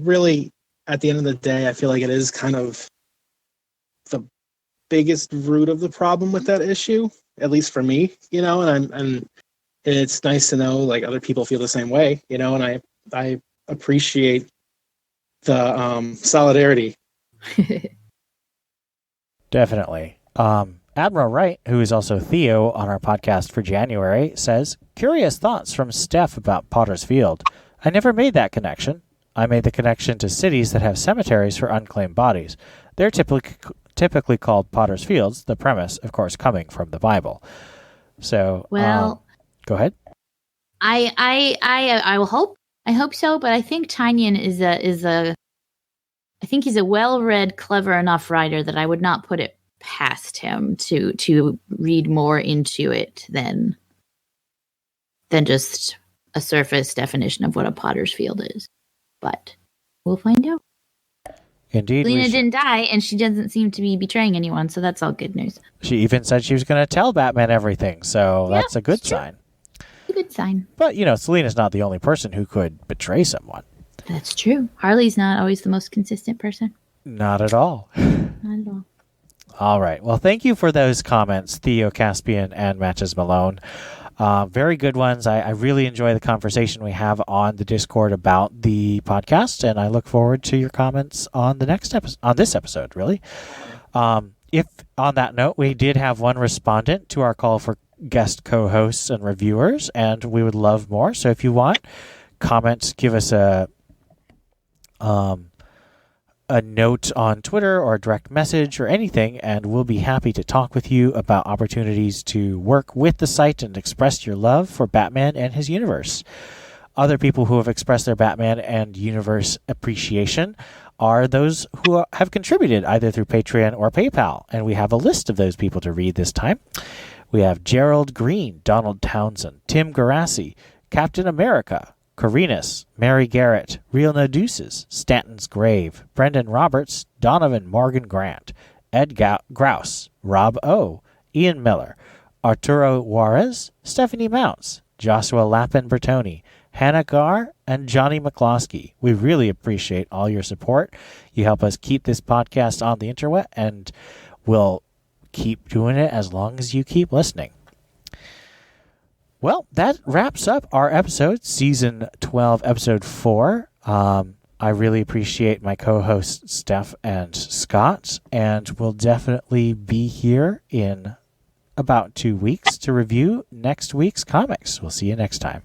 really, at the end of the day, I feel like it is kind of the biggest root of the problem with that issue, at least for me, and it's nice to know like other people feel the same way, and I appreciate the solidarity. Definitely. Admiral Wright, who is also Theo on our podcast for January, says, curious thoughts from Steph about Potter's Field. I never made that connection. I made the connection to cities that have cemeteries for unclaimed bodies. They're typically called Potter's Fields, the premise, of course, coming from the Bible. So, well, go ahead. I hope so, but I think Tynion I think he's a well-read, clever enough writer that I would not put it past him to read more into it than just a surface definition of what a Potter's Field is. But we'll find out. Indeed. Lena didn't die, and she doesn't seem to be betraying anyone, so that's all good news. She even said she was going to tell Batman everything, so that's a good sign. A good sign. But, Selina's not the only person who could betray someone. That's true. Harley's not always the most consistent person. Not at all. Not at all. All right. Well, thank you for those comments, Theo Caspian and Matches Malone. Very good ones. I really enjoy the conversation we have on the Discord about the podcast, and I look forward to your comments on the next episode, on this episode, really. If on that note, we did have one respondent to our call for guest co-hosts and reviewers, and we would love more. So if you want, comment, give us a note on Twitter or a direct message or anything, and we'll be happy to talk with you about opportunities to work with the site and express your love for Batman and his universe. Other people who have expressed their Batman and universe appreciation are those who have contributed either through Patreon or PayPal, and we have a list of those people to read this time. We have Gerald Green, Donald Townsend, Tim Garassi, Captain America, Corinus, Mary Garrett, Real No Deuces, Stanton's Grave, Brendan Roberts, Donovan Morgan Grant, Ed Grouse, Rob O., Ian Miller, Arturo Juarez, Stephanie Mounts, Joshua Lappin Bertoni, Hannah Garr, and Johnny McCloskey. We really appreciate all your support. You help us keep this podcast on the interweb, and we'll keep doing it as long as you keep listening. Well, that wraps up our episode, Season 12, Episode 4. I really appreciate my co-hosts, Steph and Scott, and we'll definitely be here in about 2 weeks to review next week's comics. We'll see you next time.